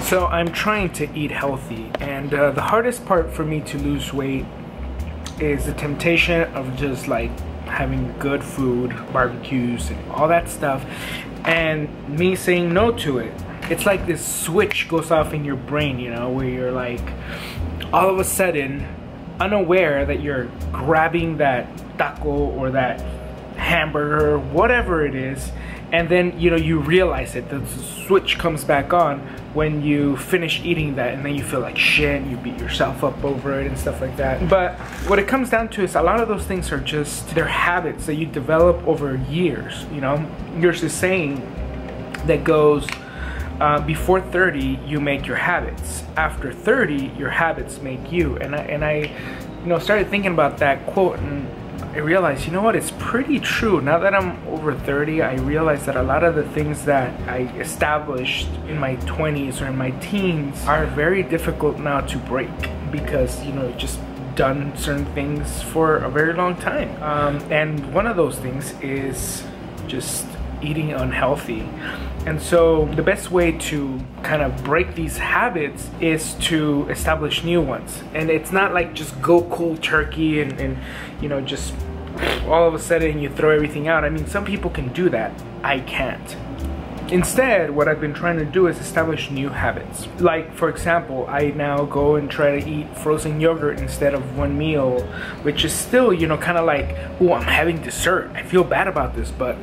So I'm trying to eat healthy, and the hardest part for me to lose weight is the temptation of just like having good food, barbecues and all that stuff, and me saying no to it. It's like this switch goes off in your brain, you know, where you're like all of a sudden unaware that you're grabbing that taco or that hamburger, whatever it is, and then you know you realize it. The switch comes back on when you finish eating that, and then you feel like shit, and you beat yourself up over it and stuff like that. But what it comes down to is a lot of those things are just they're habits that you develop over years. You know, there's this saying that goes, before 30 you make your habits, after 30 your habits make you. And I you know, started thinking about that quote, and I realized, you know what, it's pretty true. Now that I'm over 30, I realize that a lot of the things that I established in my 20s or in my teens are very difficult now to break, because you know, just done certain things for a very long time. And one of those things is just eating unhealthy. And so the best way to kind of break these habits is to establish new ones. And it's not like just go cold turkey and you know, just all of a sudden you throw everything out. I mean, some people can do that. I can't. Instead, what I've been trying to do is establish new habits. Like, for example, I now go and try to eat frozen yogurt instead of one meal, which is still, you know, kind of like, oh, I'm having dessert. I feel bad about this, but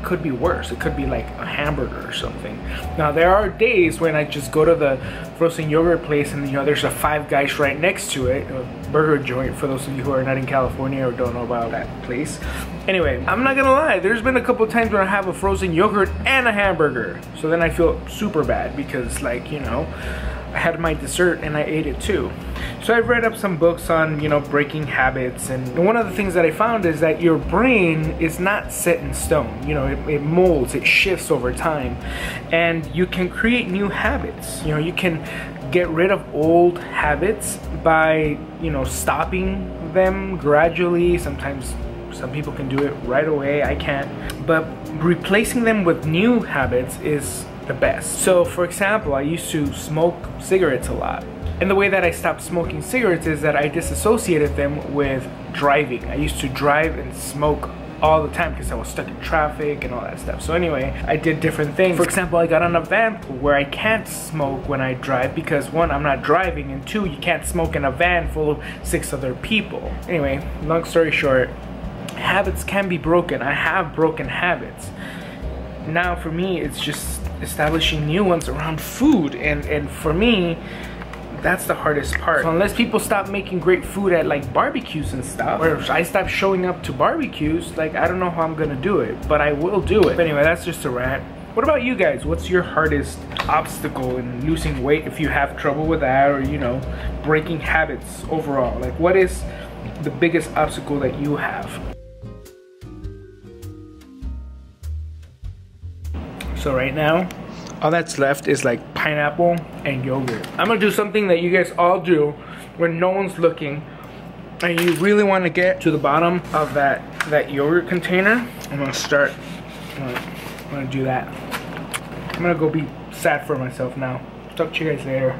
could be worse. It could be like a hamburger or something. Now there are days when I just go to the frozen yogurt place, and you know, there's a Five Guys right next to it, a burger joint, for those of you who are not in California or don't know about that place. Anyway, I'm not gonna lie, there's been a couple of times when I have a frozen yogurt and a hamburger, so then I feel super bad because, like, you know, I had my dessert and I ate it too. So I've read up some books on, you know, breaking habits, and one of the things that I found is that your brain is not set in stone. You know, it molds, it shifts over time, and you can create new habits. You know, you can get rid of old habits by, you know, stopping them gradually. Sometimes some people can do it right away, I can't. But replacing them with new habits is the best. So for example, I used to smoke cigarettes a lot, and the way that I stopped smoking cigarettes is that I disassociated them with driving. I used to drive and smoke all the time because I was stuck in traffic and all that stuff. So anyway, I did different things. For example, I got on a van where I can't smoke when I drive because, one, I'm not driving, and two, you can't smoke in a van full of 6 other people. Anyway, long story short, habits can be broken. I have broken habits. Now for me, it's just establishing new ones around food, and for me, that's the hardest part. So unless people stop making great food at like barbecues and stuff, or if I stop showing up to barbecues, like, I don't know how I'm gonna do it, but I will do it. But anyway, that's just a rant. What about you guys? What's your hardest obstacle in losing weight, if you have trouble with that, or, you know, breaking habits overall? Like, what is the biggest obstacle that you have? So right now, all that's left is like pineapple and yogurt. I'm gonna do something that you guys all do when no one's looking, and you really want to get to the bottom of that yogurt container. I'm gonna do that. I'm gonna go be sad for myself now. Talk to you guys later.